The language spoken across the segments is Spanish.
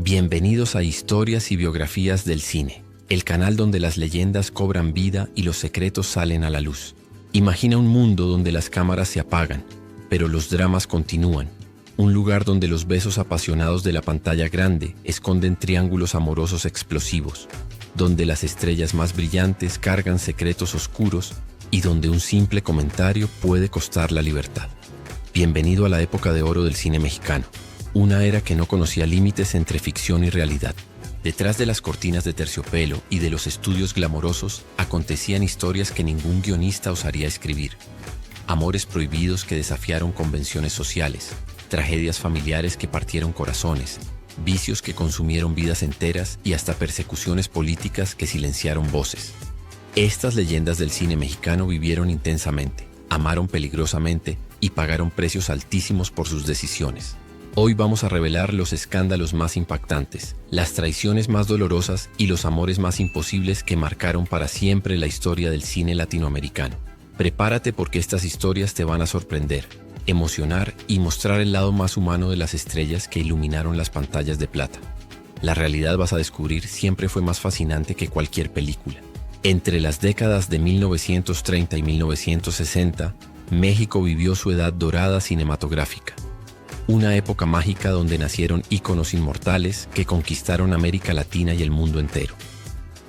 Bienvenidos a Historias y Biografías del Cine, el canal donde las leyendas cobran vida y los secretos salen a la luz. Imagina un mundo donde las cámaras se apagan, pero los dramas continúan. Un lugar donde los besos apasionados de la pantalla grande esconden triángulos amorosos explosivos, donde las estrellas más brillantes cargan secretos oscuros y donde un simple comentario puede costar la libertad. Bienvenido a la época de oro del cine mexicano. Una era que no conocía límites entre ficción y realidad. Detrás de las cortinas de terciopelo y de los estudios glamorosos acontecían historias que ningún guionista osaría escribir. Amores prohibidos que desafiaron convenciones sociales, tragedias familiares que partieron corazones, vicios que consumieron vidas enteras y hasta persecuciones políticas que silenciaron voces. Estas leyendas del cine mexicano vivieron intensamente, amaron peligrosamente y pagaron precios altísimos por sus decisiones. Hoy vamos a revelar los escándalos más impactantes, las traiciones más dolorosas y los amores más imposibles que marcaron para siempre la historia del cine latinoamericano. Prepárate porque estas historias te van a sorprender, emocionar y mostrar el lado más humano de las estrellas que iluminaron las pantallas de plata. La realidad, vas a descubrir, siempre fue más fascinante que cualquier película. Entre las décadas de 1930 y 1960, México vivió su edad dorada cinematográfica. Una época mágica donde nacieron íconos inmortales que conquistaron América Latina y el mundo entero.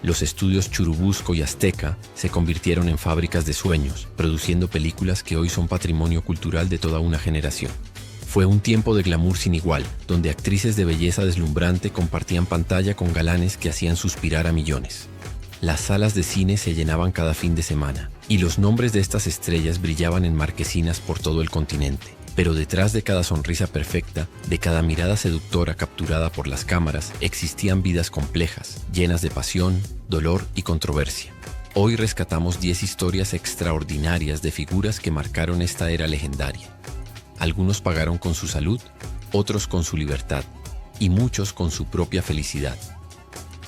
Los estudios Churubusco y Azteca se convirtieron en fábricas de sueños, produciendo películas que hoy son patrimonio cultural de toda una generación. Fue un tiempo de glamour sin igual, donde actrices de belleza deslumbrante compartían pantalla con galanes que hacían suspirar a millones. Las salas de cine se llenaban cada fin de semana, y los nombres de estas estrellas brillaban en marquesinas por todo el continente. Pero detrás de cada sonrisa perfecta, de cada mirada seductora capturada por las cámaras, existían vidas complejas, llenas de pasión, dolor y controversia. Hoy rescatamos 10 historias extraordinarias de figuras que marcaron esta era legendaria. Algunos pagaron con su salud, otros con su libertad, y muchos con su propia felicidad.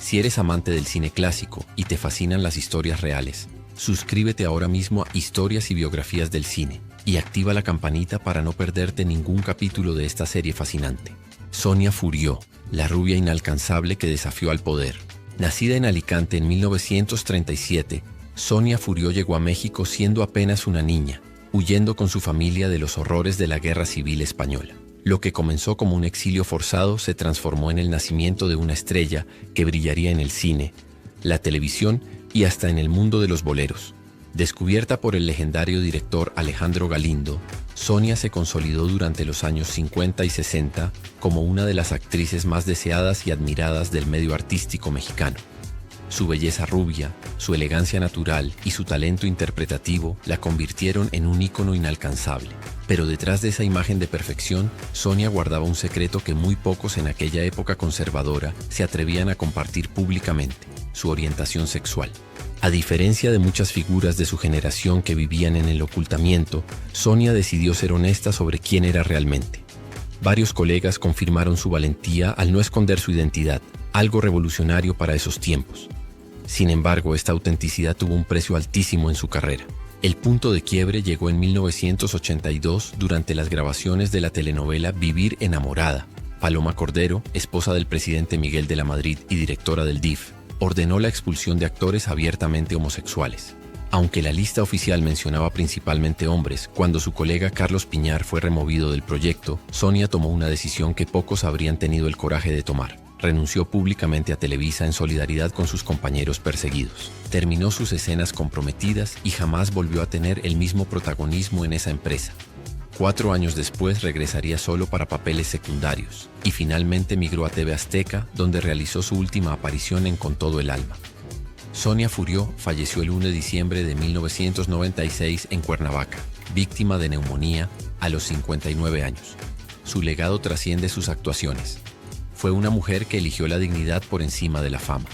Si eres amante del cine clásico y te fascinan las historias reales, suscríbete ahora mismo a Historias y Biografías del Cine y activa la campanita para no perderte ningún capítulo de esta serie fascinante. Sonia Furió, la rubia inalcanzable que desafió al poder. Nacida en Alicante en 1937, Sonia Furió llegó a México siendo apenas una niña, huyendo con su familia de los horrores de la Guerra Civil Española. Lo que comenzó como un exilio forzado se transformó en el nacimiento de una estrella que brillaría en el cine, la televisión y hasta en el mundo de los boleros. Descubierta por el legendario director Alejandro Galindo, Sonia se consolidó durante los años 50 y 60 como una de las actrices más deseadas y admiradas del medio artístico mexicano. Su belleza rubia, su elegancia natural y su talento interpretativo la convirtieron en un ícono inalcanzable. Pero detrás de esa imagen de perfección, Sonia guardaba un secreto que muy pocos en aquella época conservadora se atrevían a compartir públicamente: su orientación sexual. A diferencia de muchas figuras de su generación que vivían en el ocultamiento, Sonia decidió ser honesta sobre quién era realmente. Varios colegas confirmaron su valentía al no esconder su identidad, algo revolucionario para esos tiempos. Sin embargo, esta autenticidad tuvo un precio altísimo en su carrera. El punto de quiebre llegó en 1982 durante las grabaciones de la telenovela Vivir enamorada. Paloma Cordero, esposa del presidente Miguel de la Madrid y directora del DIF, ordenó la expulsión de actores abiertamente homosexuales. Aunque la lista oficial mencionaba principalmente hombres, cuando su colega Carlos Piñar fue removido del proyecto, Sonia tomó una decisión que pocos habrían tenido el coraje de tomar. Renunció públicamente a Televisa en solidaridad con sus compañeros perseguidos. Terminó sus escenas comprometidas y jamás volvió a tener el mismo protagonismo en esa empresa. 4 años después regresaría solo para papeles secundarios y finalmente migró a TV Azteca, donde realizó su última aparición en Con todo el alma. Sonia Furió falleció el 1 de diciembre de 1996 en Cuernavaca, víctima de neumonía a los 59 años. Su legado trasciende sus actuaciones. Fue una mujer que eligió la dignidad por encima de la fama.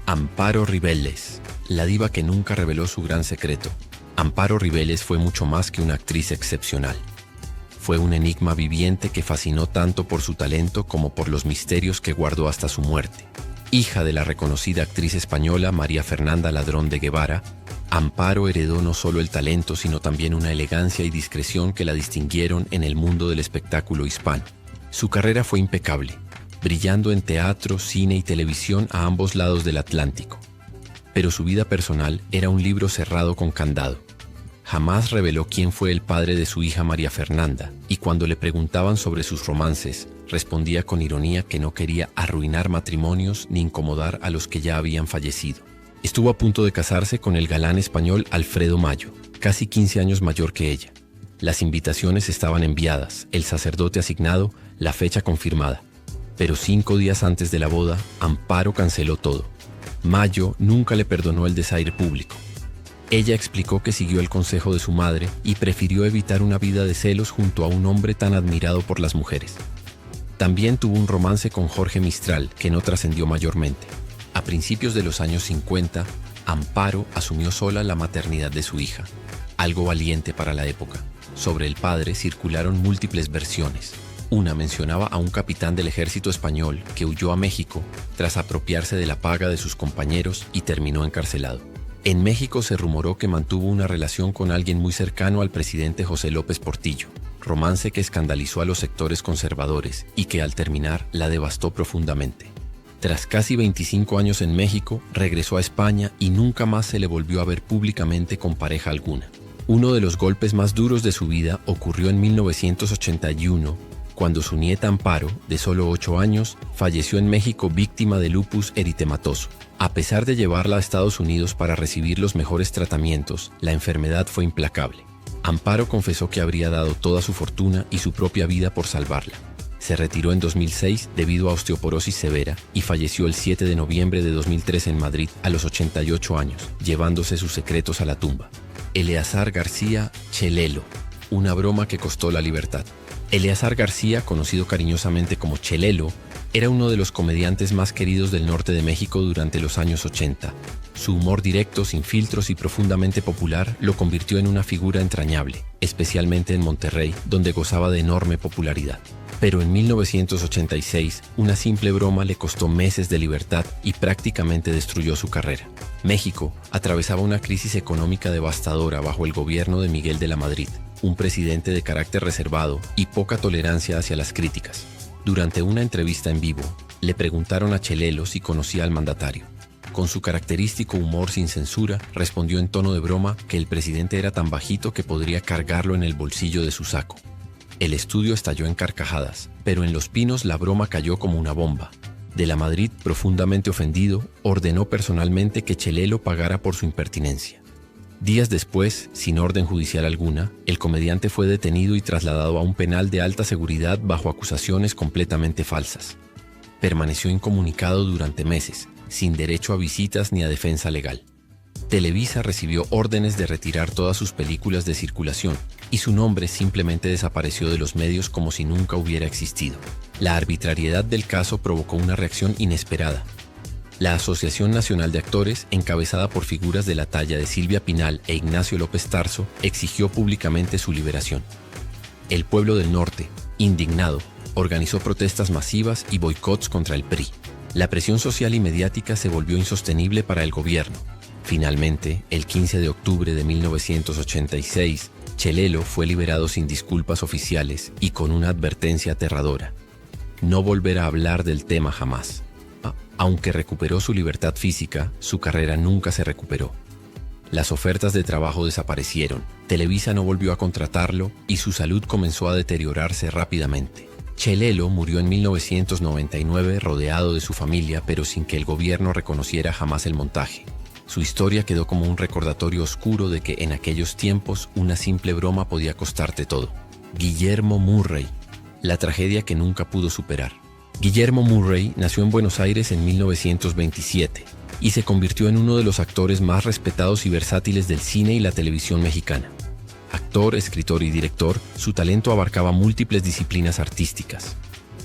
Amparo Rivelles, la diva que nunca reveló su gran secreto. Amparo Rivelles fue mucho más que una actriz excepcional. Fue un enigma viviente que fascinó tanto por su talento como por los misterios que guardó hasta su muerte. Hija de la reconocida actriz española María Fernanda Ladrón de Guevara, Amparo heredó no solo el talento, sino también una elegancia y discreción que la distinguieron en el mundo del espectáculo hispano. Su carrera fue impecable. brillando en teatro, cine y televisión a ambos lados del Atlántico. Pero su vida personal era un libro cerrado con candado. Jamás reveló quién fue el padre de su hija María Fernanda, y cuando le preguntaban sobre sus romances, respondía con ironía que no quería arruinar matrimonios ni incomodar a los que ya habían fallecido. Estuvo a punto de casarse con el galán español Alfredo Mayo, casi 15 años mayor que ella. Las invitaciones estaban enviadas, el sacerdote asignado, la fecha confirmada. Pero 5 días antes de la boda, Amparo canceló todo. Mayo nunca le perdonó el desaire público. Ella explicó que siguió el consejo de su madre y prefirió evitar una vida de celos junto a un hombre tan admirado por las mujeres. También tuvo un romance con Jorge Mistral, que no trascendió mayormente. A principios de los años 50, Amparo asumió sola la maternidad de su hija, algo valiente para la época. Sobre el padre circularon múltiples versiones. Una mencionaba a un capitán del ejército español que huyó a México tras apropiarse de la paga de sus compañeros y terminó encarcelado. En México se rumoró que mantuvo una relación con alguien muy cercano al presidente José López Portillo, romance que escandalizó a los sectores conservadores y que al terminar la devastó profundamente. Tras casi 25 años en México, regresó a España y nunca más se le volvió a ver públicamente con pareja alguna. Uno de los golpes más duros de su vida ocurrió en 1981, cuando su nieta Amparo, de solo 8 años, falleció en México víctima de lupus eritematoso. A pesar de llevarla a Estados Unidos para recibir los mejores tratamientos, la enfermedad fue implacable. Amparo confesó que habría dado toda su fortuna y su propia vida por salvarla. Se retiró en 2006 debido a osteoporosis severa y falleció el 7 de noviembre de 2003 en Madrid a los 88 años, llevándose sus secretos a la tumba. Eleazar García Chelelo, una broma que costó la libertad. Eleazar García, conocido cariñosamente como Chelelo, era uno de los comediantes más queridos del norte de México durante los años 80. Su humor directo, sin filtros y profundamente popular lo convirtió en una figura entrañable, especialmente en Monterrey, donde gozaba de enorme popularidad. Pero en 1986, una simple broma le costó meses de libertad y prácticamente destruyó su carrera. México atravesaba una crisis económica devastadora bajo el gobierno de Miguel de la Madrid, un presidente de carácter reservado y poca tolerancia hacia las críticas. Durante una entrevista en vivo, le preguntaron a Chelelo si conocía al mandatario. Con su característico humor sin censura, respondió en tono de broma que el presidente era tan bajito que podría cargarlo en el bolsillo de su saco. El estudio estalló en carcajadas, pero en Los Pinos la broma cayó como una bomba. De la Madrid, profundamente ofendido, ordenó personalmente que Chelelo pagara por su impertinencia. Días después, sin orden judicial alguna, el comediante fue detenido y trasladado a un penal de alta seguridad bajo acusaciones completamente falsas. Permaneció incomunicado durante meses, sin derecho a visitas ni a defensa legal. Televisa recibió órdenes de retirar todas sus películas de circulación y su nombre simplemente desapareció de los medios como si nunca hubiera existido. La arbitrariedad del caso provocó una reacción inesperada. La Asociación Nacional de Actores, encabezada por figuras de la talla de Silvia Pinal e Ignacio López Tarso, exigió públicamente su liberación. El pueblo del norte, indignado, organizó protestas masivas y boicots contra el PRI. La presión social y mediática se volvió insostenible para el gobierno. Finalmente, el 15 de octubre de 1986, Chelelo fue liberado sin disculpas oficiales y con una advertencia aterradora: no volver a hablar del tema jamás. Aunque recuperó su libertad física, su carrera nunca se recuperó. Las ofertas de trabajo desaparecieron, Televisa no volvió a contratarlo y su salud comenzó a deteriorarse rápidamente. Chelelo murió en 1999 rodeado de su familia, pero sin que el gobierno reconociera jamás el montaje. Su historia quedó como un recordatorio oscuro de que en aquellos tiempos una simple broma podía costarte todo. Guillermo Murray, la tragedia que nunca pudo superar. Guillermo Murray nació en Buenos Aires en 1927 y se convirtió en uno de los actores más respetados y versátiles del cine y la televisión mexicana. Actor, escritor y director, su talento abarcaba múltiples disciplinas artísticas.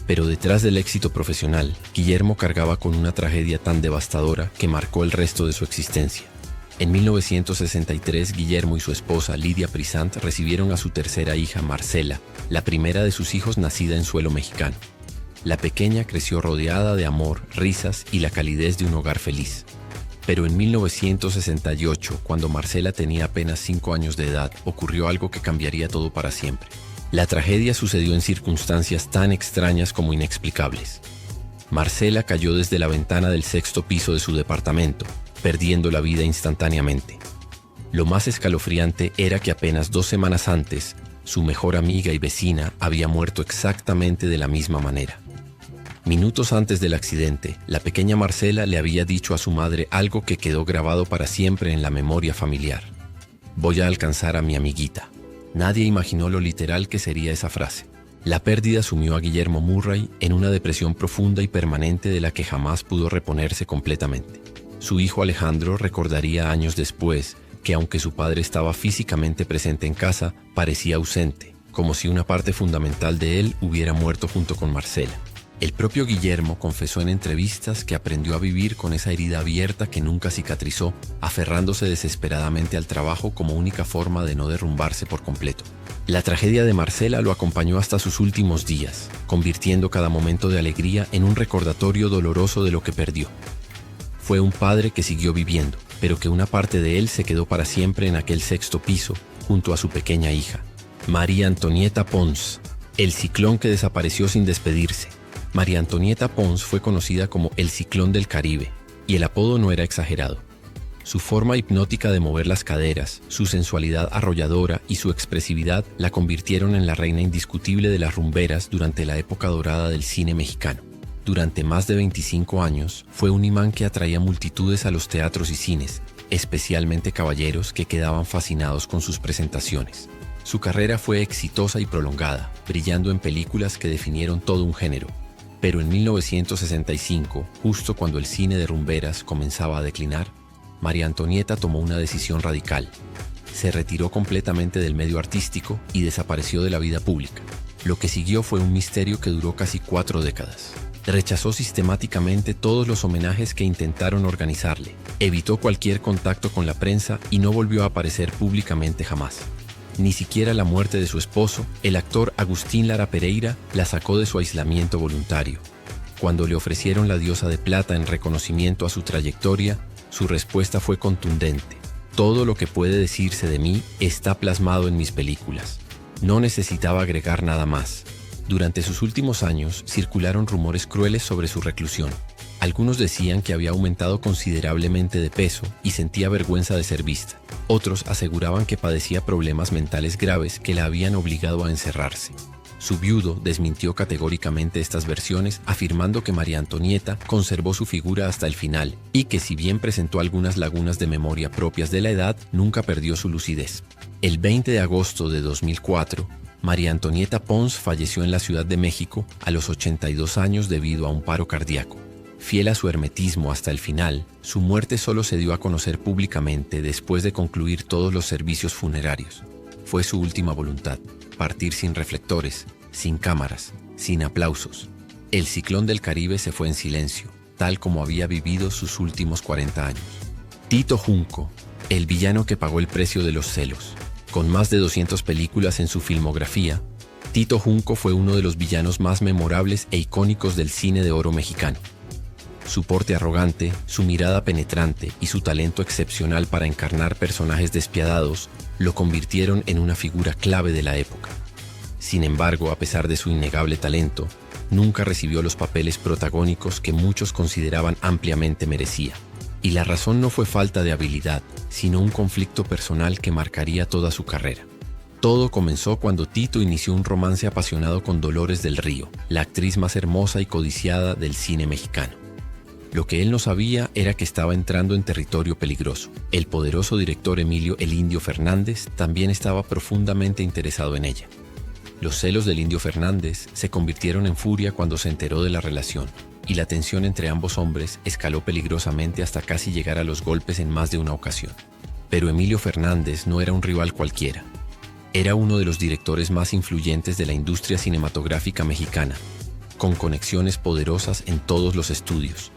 Pero detrás del éxito profesional, Guillermo cargaba con una tragedia tan devastadora que marcó el resto de su existencia. En 1963, Guillermo y su esposa Lidia Prisant recibieron a su tercera hija, Marcela, la primera de sus hijos nacida en suelo mexicano. La pequeña creció rodeada de amor, risas y la calidez de un hogar feliz. Pero en 1968, cuando Marcela tenía apenas 5 años de edad, ocurrió algo que cambiaría todo para siempre. La tragedia sucedió en circunstancias tan extrañas como inexplicables. Marcela cayó desde la ventana del sexto piso de su departamento, perdiendo la vida instantáneamente. Lo más escalofriante era que apenas 2 semanas antes, su mejor amiga y vecina había muerto exactamente de la misma manera. Minutos antes del accidente, la pequeña Marcela le había dicho a su madre algo que quedó grabado para siempre en la memoria familiar. «Voy a alcanzar a mi amiguita». Nadie imaginó lo literal que sería esa frase. La pérdida sumió a Guillermo Murray en una depresión profunda y permanente de la que jamás pudo reponerse completamente. Su hijo Alejandro recordaría años después que aunque su padre estaba físicamente presente en casa, parecía ausente, como si una parte fundamental de él hubiera muerto junto con Marcela. El propio Guillermo confesó en entrevistas que aprendió a vivir con esa herida abierta que nunca cicatrizó, aferrándose desesperadamente al trabajo como única forma de no derrumbarse por completo. La tragedia de Marcela lo acompañó hasta sus últimos días, convirtiendo cada momento de alegría en un recordatorio doloroso de lo que perdió. Fue un padre que siguió viviendo, pero que una parte de él se quedó para siempre en aquel sexto piso, junto a su pequeña hija, María Antonieta Pons, el ciclón que desapareció sin despedirse. María Antonieta Pons fue conocida como el Ciclón del Caribe, y el apodo no era exagerado. Su forma hipnótica de mover las caderas, su sensualidad arrolladora y su expresividad la convirtieron en la reina indiscutible de las rumberas durante la época dorada del cine mexicano. Durante más de 25 años, fue un imán que atraía multitudes a los teatros y cines, especialmente caballeros que quedaban fascinados con sus presentaciones. Su carrera fue exitosa y prolongada, brillando en películas que definieron todo un género. Pero en 1965, justo cuando el cine de rumberas comenzaba a declinar, María Antonieta tomó una decisión radical. Se retiró completamente del medio artístico y desapareció de la vida pública. Lo que siguió fue un misterio que duró casi 4 décadas. Rechazó sistemáticamente todos los homenajes que intentaron organizarle, evitó cualquier contacto con la prensa y no volvió a aparecer públicamente jamás. Ni siquiera la muerte de su esposo, el actor Agustín Lara Pereira, la sacó de su aislamiento voluntario. Cuando le ofrecieron la Diosa de Plata en reconocimiento a su trayectoria, su respuesta fue contundente. Todo lo que puede decirse de mí está plasmado en mis películas. No necesitaba agregar nada más. Durante sus últimos años circularon rumores crueles sobre su reclusión. Algunos decían que había aumentado considerablemente de peso y sentía vergüenza de ser vista. Otros aseguraban que padecía problemas mentales graves que la habían obligado a encerrarse. Su viudo desmintió categóricamente estas versiones, afirmando que María Antonieta conservó su figura hasta el final y que si bien presentó algunas lagunas de memoria propias de la edad, nunca perdió su lucidez. El 20 de agosto de 2004, María Antonieta Pons falleció en la Ciudad de México a los 82 años debido a un paro cardíaco. Fiel a su hermetismo hasta el final, su muerte solo se dio a conocer públicamente después de concluir todos los servicios funerarios. Fue su última voluntad, partir sin reflectores, sin cámaras, sin aplausos. El Ciclón del Caribe se fue en silencio, tal como había vivido sus últimos 40 años. Tito Junco, el villano que pagó el precio de los celos. Con más de 200 películas en su filmografía, Tito Junco fue uno de los villanos más memorables e icónicos del cine de oro mexicano. Su porte arrogante, su mirada penetrante y su talento excepcional para encarnar personajes despiadados lo convirtieron en una figura clave de la época. Sin embargo, a pesar de su innegable talento, nunca recibió los papeles protagónicos que muchos consideraban ampliamente merecía. Y la razón no fue falta de habilidad, sino un conflicto personal que marcaría toda su carrera. Todo comenzó cuando Tito inició un romance apasionado con Dolores del Río, la actriz más hermosa y codiciada del cine mexicano. Lo que él no sabía era que estaba entrando en territorio peligroso. El poderoso director Emilio "El Indio" Fernández también estaba profundamente interesado en ella. Los celos del Indio Fernández se convirtieron en furia cuando se enteró de la relación, y la tensión entre ambos hombres escaló peligrosamente hasta casi llegar a los golpes en más de una ocasión. Pero Emilio Fernández no era un rival cualquiera. Era uno de los directores más influyentes de la industria cinematográfica mexicana, con conexiones poderosas en todos los estudios.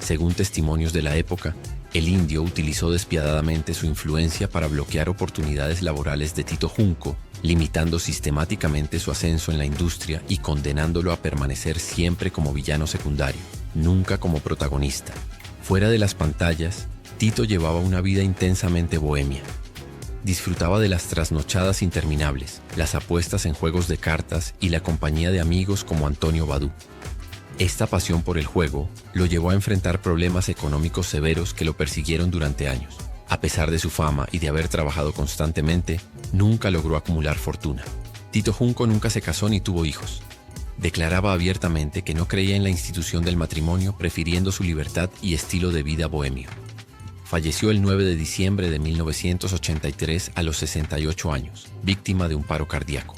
Según testimonios de la época, el Indio utilizó despiadadamente su influencia para bloquear oportunidades laborales de Tito Junco, limitando sistemáticamente su ascenso en la industria y condenándolo a permanecer siempre como villano secundario, nunca como protagonista. Fuera de las pantallas, Tito llevaba una vida intensamente bohemia. Disfrutaba de las trasnochadas interminables, las apuestas en juegos de cartas y la compañía de amigos como Antonio Badú. Esta pasión por el juego lo llevó a enfrentar problemas económicos severos que lo persiguieron durante años. A pesar de su fama y de haber trabajado constantemente, nunca logró acumular fortuna. Tito Junco nunca se casó ni tuvo hijos. Declaraba abiertamente que no creía en la institución del matrimonio, prefiriendo su libertad y estilo de vida bohemio. Falleció el 9 de diciembre de 1983 a los 68 años, víctima de un paro cardíaco.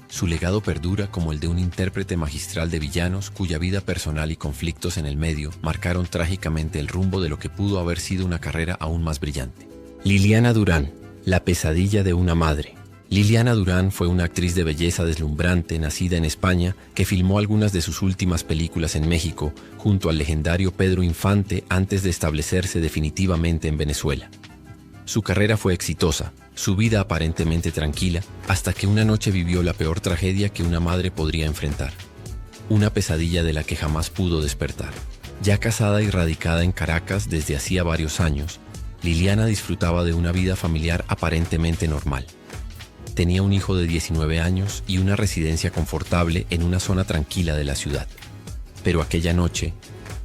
Su legado perdura como el de un intérprete magistral de villanos cuya vida personal y conflictos en el medio marcaron trágicamente el rumbo de lo que pudo haber sido una carrera aún más brillante. Liliana Durán, la pesadilla de una madre. Liliana Durán fue una actriz de belleza deslumbrante nacida en España que filmó algunas de sus últimas películas en México junto al legendario Pedro Infante antes de establecerse definitivamente en Venezuela. Su carrera fue exitosa, su vida aparentemente tranquila, hasta que una noche vivió la peor tragedia que una madre podría enfrentar. Una pesadilla de la que jamás pudo despertar. Ya casada y radicada en Caracas desde hacía varios años, Liliana disfrutaba de una vida familiar aparentemente normal. Tenía un hijo de 19 años y una residencia confortable en una zona tranquila de la ciudad. Pero aquella noche,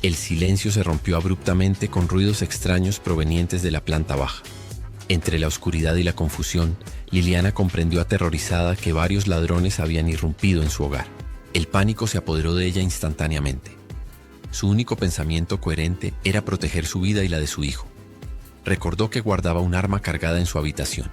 el silencio se rompió abruptamente con ruidos extraños provenientes de la planta baja. Entre la oscuridad y la confusión, Liliana comprendió aterrorizada que varios ladrones habían irrumpido en su hogar. El pánico se apoderó de ella instantáneamente. Su único pensamiento coherente era proteger su vida y la de su hijo. Recordó que guardaba un arma cargada en su habitación.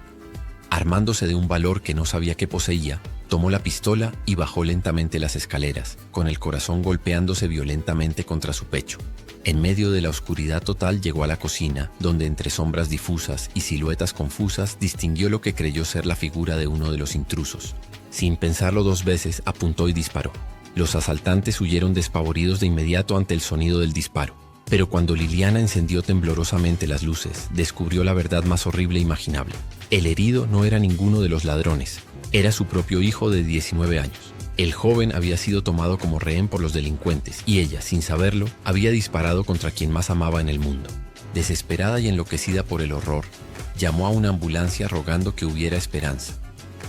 Armándose de un valor que no sabía que poseía, tomó la pistola y bajó lentamente las escaleras, con el corazón golpeándose violentamente contra su pecho. En medio de la oscuridad total llegó a la cocina, donde entre sombras difusas y siluetas confusas distinguió lo que creyó ser la figura de uno de los intrusos. Sin pensarlo dos veces, apuntó y disparó. Los asaltantes huyeron despavoridos de inmediato ante el sonido del disparo. Pero cuando Liliana encendió temblorosamente las luces, descubrió la verdad más horrible imaginable. El herido no era ninguno de los ladrones, era su propio hijo de 19 años. El joven había sido tomado como rehén por los delincuentes y ella, sin saberlo, había disparado contra quien más amaba en el mundo. Desesperada y enloquecida por el horror, llamó a una ambulancia rogando que hubiera esperanza,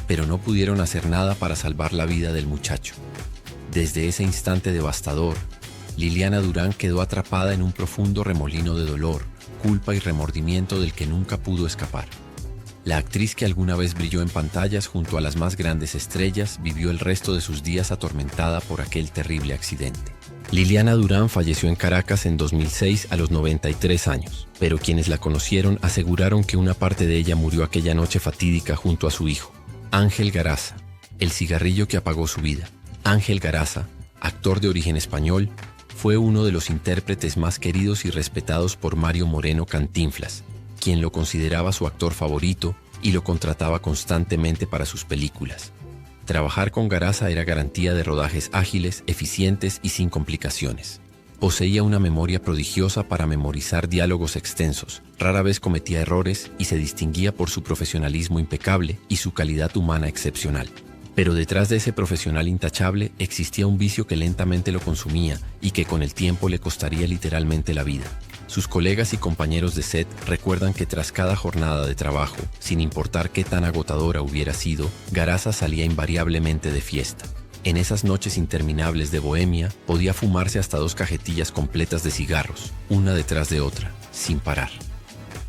pero no pudieron hacer nada para salvar la vida del muchacho. Desde ese instante devastador, Liliana Durán quedó atrapada en un profundo remolino de dolor, culpa y remordimiento del que nunca pudo escapar. La actriz que alguna vez brilló en pantallas junto a las más grandes estrellas vivió el resto de sus días atormentada por aquel terrible accidente. Liliana Durán falleció en Caracas en 2006 a los 93 años, pero quienes la conocieron aseguraron que una parte de ella murió aquella noche fatídica junto a su hijo, Ángel Garaza, el cigarrillo que apagó su vida. Ángel Garaza, actor de origen español, fue uno de los intérpretes más queridos y respetados por Mario Moreno Cantinflas, quien lo consideraba su actor favorito y lo contrataba constantemente para sus películas. Trabajar con Garaza era garantía de rodajes ágiles, eficientes y sin complicaciones. Poseía una memoria prodigiosa para memorizar diálogos extensos, rara vez cometía errores y se distinguía por su profesionalismo impecable y su calidad humana excepcional. Pero detrás de ese profesional intachable existía un vicio que lentamente lo consumía y que con el tiempo le costaría literalmente la vida. Sus colegas y compañeros de set recuerdan que tras cada jornada de trabajo, sin importar qué tan agotadora hubiera sido, Garaza salía invariablemente de fiesta. En esas noches interminables de bohemia, podía fumarse hasta 2 cajetillas completas de cigarros, una detrás de otra, sin parar.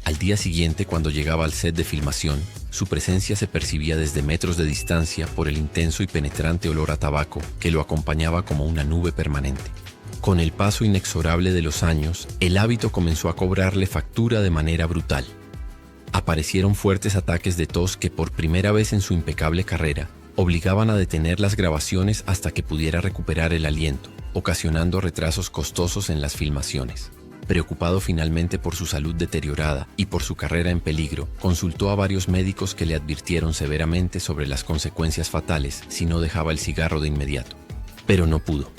Al día siguiente, cuando llegaba al set de filmación, su presencia se percibía desde metros de distancia por el intenso y penetrante olor a tabaco que lo acompañaba como una nube permanente. Con el paso inexorable de los años, el hábito comenzó a cobrarle factura de manera brutal. Aparecieron fuertes ataques de tos que por primera vez en su impecable carrera obligaban a detener las grabaciones hasta que pudiera recuperar el aliento, ocasionando retrasos costosos en las filmaciones. Preocupado finalmente por su salud deteriorada y por su carrera en peligro, consultó a varios médicos que le advirtieron severamente sobre las consecuencias fatales si no dejaba el cigarro de inmediato. Pero no pudo.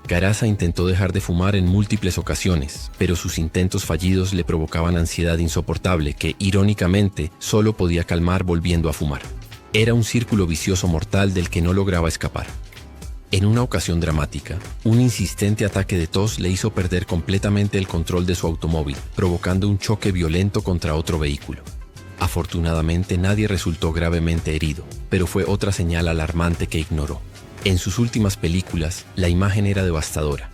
Garaza intentó dejar de fumar en múltiples ocasiones, pero sus intentos fallidos le provocaban ansiedad insoportable que, irónicamente, solo podía calmar volviendo a fumar. Era un círculo vicioso mortal del que no lograba escapar. En una ocasión dramática, un insistente ataque de tos le hizo perder completamente el control de su automóvil, provocando un choque violento contra otro vehículo. Afortunadamente nadie resultó gravemente herido, pero fue otra señal alarmante que ignoró. En sus últimas películas, la imagen era devastadora.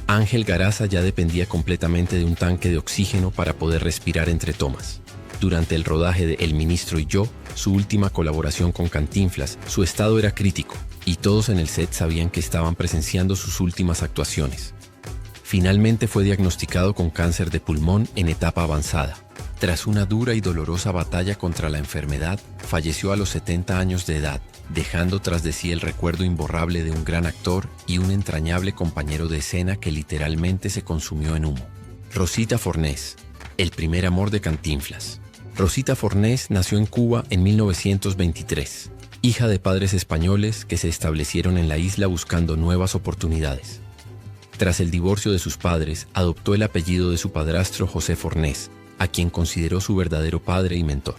Ángel Garaza ya dependía completamente de un tanque de oxígeno para poder respirar entre tomas. Durante el rodaje de El Ministro y yo, su última colaboración con Cantinflas, su estado era crítico, y todos en el set sabían que estaban presenciando sus últimas actuaciones. Finalmente fue diagnosticado con cáncer de pulmón en etapa avanzada. Tras una dura y dolorosa batalla contra la enfermedad, falleció a los 70 años de edad, dejando tras de sí el recuerdo imborrable de un gran actor y un entrañable compañero de escena que literalmente se consumió en humo. Rosita Fornés, el primer amor de Cantinflas. Rosita Fornés nació en Cuba en 1923, hija de padres españoles que se establecieron en la isla buscando nuevas oportunidades. Tras el divorcio de sus padres, adoptó el apellido de su padrastro José Fornés, a quien consideró su verdadero padre y mentor.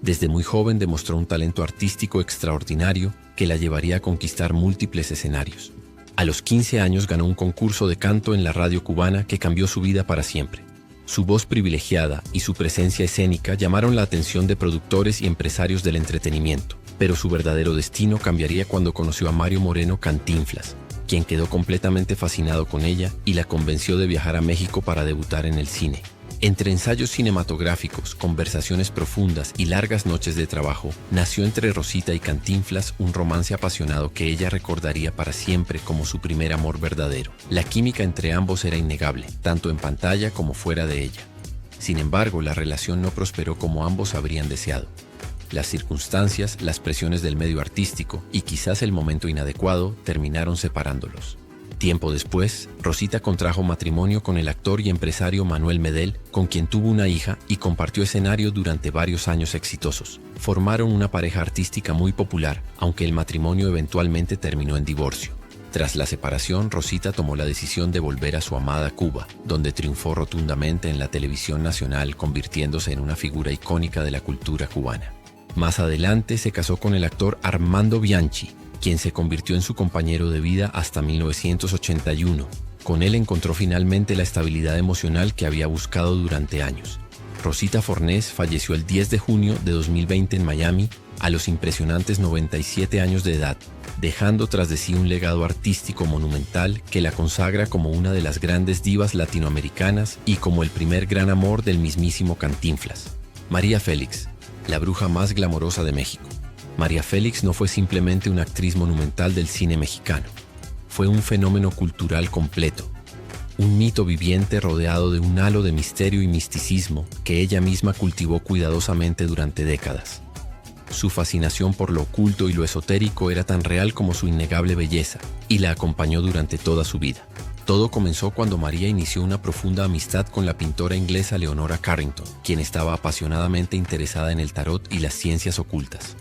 Desde muy joven demostró un talento artístico extraordinario que la llevaría a conquistar múltiples escenarios. A los 15 años ganó un concurso de canto en la radio cubana que cambió su vida para siempre. Su voz privilegiada y su presencia escénica llamaron la atención de productores y empresarios del entretenimiento, pero su verdadero destino cambiaría cuando conoció a Mario Moreno Cantinflas, quien quedó completamente fascinado con ella y la convenció de viajar a México para debutar en el cine. Entre ensayos cinematográficos, conversaciones profundas y largas noches de trabajo, nació entre Rosita y Cantinflas un romance apasionado que ella recordaría para siempre como su primer amor verdadero. La química entre ambos era innegable, tanto en pantalla como fuera de ella. Sin embargo, la relación no prosperó como ambos habrían deseado. Las circunstancias, las presiones del medio artístico y quizás el momento inadecuado terminaron separándolos. Tiempo después, Rosita contrajo matrimonio con el actor y empresario Manuel Medel, con quien tuvo una hija y compartió escenario durante varios años exitosos. Formaron una pareja artística muy popular, aunque el matrimonio eventualmente terminó en divorcio. Tras la separación, Rosita tomó la decisión de volver a su amada Cuba, donde triunfó rotundamente en la televisión nacional, convirtiéndose en una figura icónica de la cultura cubana. Más adelante se casó con el actor Armando Bianchi, quien se convirtió en su compañero de vida hasta 1981. Con él encontró finalmente la estabilidad emocional que había buscado durante años. Rosita Fornés falleció el 10 de junio de 2020 en Miami, a los impresionantes 97 años de edad, dejando tras de sí un legado artístico monumental que la consagra como una de las grandes divas latinoamericanas y como el primer gran amor del mismísimo Cantinflas. María Félix, la bruja más glamorosa de México. María Félix no fue simplemente una actriz monumental del cine mexicano. Fue un fenómeno cultural completo, un mito viviente rodeado de un halo de misterio y misticismo que ella misma cultivó cuidadosamente durante décadas. Su fascinación por lo oculto y lo esotérico era tan real como su innegable belleza, y la acompañó durante toda su vida. Todo comenzó cuando María inició una profunda amistad con la pintora inglesa Leonora Carrington, quien estaba apasionadamente interesada en el tarot y las ciencias ocultas.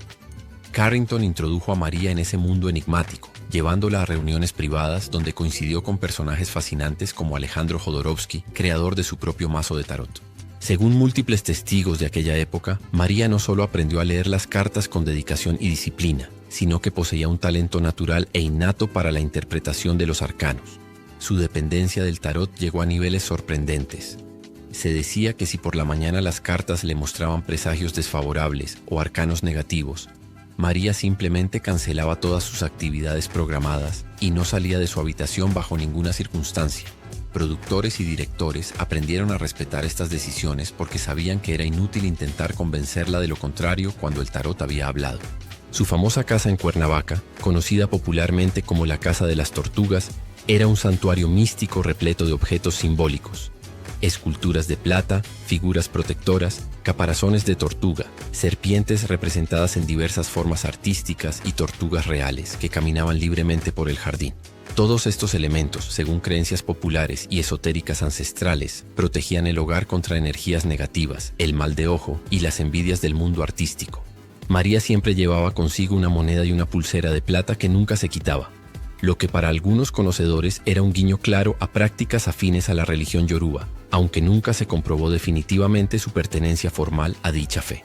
Carrington introdujo a María en ese mundo enigmático, llevándola a reuniones privadas donde coincidió con personajes fascinantes como Alejandro Jodorowsky, creador de su propio mazo de tarot. Según múltiples testigos de aquella época, María no solo aprendió a leer las cartas con dedicación y disciplina, sino que poseía un talento natural e innato para la interpretación de los arcanos. Su dependencia del tarot llegó a niveles sorprendentes. Se decía que si por la mañana las cartas le mostraban presagios desfavorables o arcanos negativos, María simplemente cancelaba todas sus actividades programadas y no salía de su habitación bajo ninguna circunstancia. Productores y directores aprendieron a respetar estas decisiones porque sabían que era inútil intentar convencerla de lo contrario cuando el tarot había hablado. Su famosa casa en Cuernavaca, conocida popularmente como la Casa de las Tortugas, era un santuario místico repleto de objetos simbólicos. Esculturas de plata, figuras protectoras, caparazones de tortuga, serpientes representadas en diversas formas artísticas y tortugas reales que caminaban libremente por el jardín. Todos estos elementos, según creencias populares y esotéricas ancestrales, protegían el hogar contra energías negativas, el mal de ojo y las envidias del mundo artístico. María siempre llevaba consigo una moneda y una pulsera de plata que nunca se quitaba, lo que para algunos conocedores era un guiño claro a prácticas afines a la religión yoruba, aunque nunca se comprobó definitivamente su pertenencia formal a dicha fe.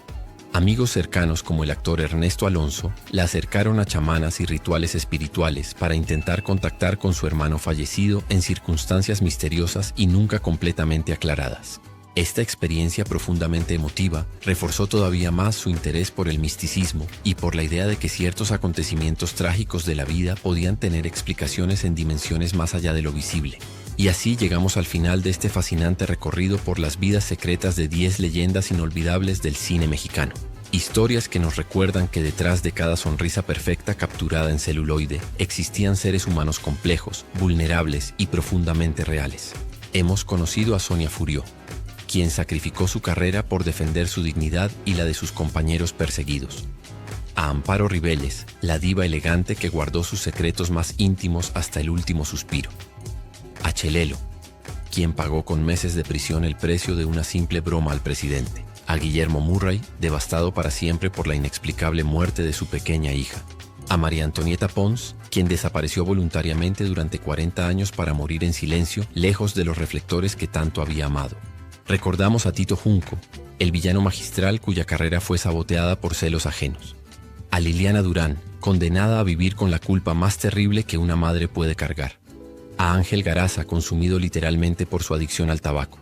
Amigos cercanos como el actor Ernesto Alonso la acercaron a chamanas y rituales espirituales para intentar contactar con su hermano fallecido en circunstancias misteriosas y nunca completamente aclaradas. Esta experiencia profundamente emotiva reforzó todavía más su interés por el misticismo y por la idea de que ciertos acontecimientos trágicos de la vida podían tener explicaciones en dimensiones más allá de lo visible. Y así llegamos al final de este fascinante recorrido por las vidas secretas de 10 leyendas inolvidables del cine mexicano. Historias que nos recuerdan que detrás de cada sonrisa perfecta capturada en celuloide existían seres humanos complejos, vulnerables y profundamente reales. Hemos conocido a Sonia Furió, quien sacrificó su carrera por defender su dignidad y la de sus compañeros perseguidos. A Amparo Rivelles, la diva elegante que guardó sus secretos más íntimos hasta el último suspiro. A Chelelo, quien pagó con meses de prisión el precio de una simple broma al presidente. A Guillermo Murray, devastado para siempre por la inexplicable muerte de su pequeña hija. A María Antonieta Pons, quien desapareció voluntariamente durante 40 años para morir en silencio, lejos de los reflectores que tanto había amado. Recordamos a Tito Junco, el villano magistral cuya carrera fue saboteada por celos ajenos. A Liliana Durán, condenada a vivir con la culpa más terrible que una madre puede cargar. A Ángel Garaza, consumido literalmente por su adicción al tabaco.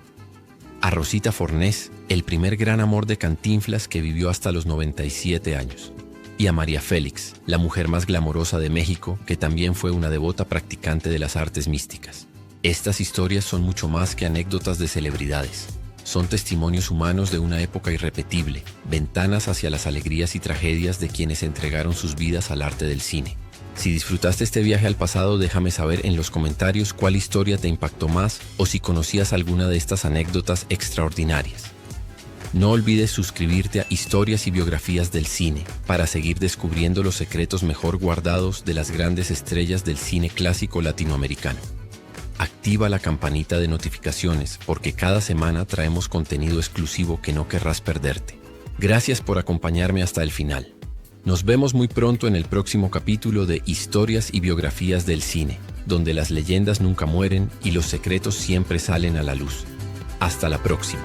A Rosita Fornés, el primer gran amor de Cantinflas que vivió hasta los 97 años. Y a María Félix, la mujer más glamorosa de México, que también fue una devota practicante de las artes místicas. Estas historias son mucho más que anécdotas de celebridades. Son testimonios humanos de una época irrepetible, ventanas hacia las alegrías y tragedias de quienes entregaron sus vidas al arte del cine. Si disfrutaste este viaje al pasado, déjame saber en los comentarios cuál historia te impactó más o si conocías alguna de estas anécdotas extraordinarias. No olvides suscribirte a Historias y Biografías del Cine para seguir descubriendo los secretos mejor guardados de las grandes estrellas del cine clásico latinoamericano. Activa la campanita de notificaciones porque cada semana traemos contenido exclusivo que no querrás perderte. Gracias por acompañarme hasta el final. Nos vemos muy pronto en el próximo capítulo de Historias y Biografías del Cine, donde las leyendas nunca mueren y los secretos siempre salen a la luz. Hasta la próxima.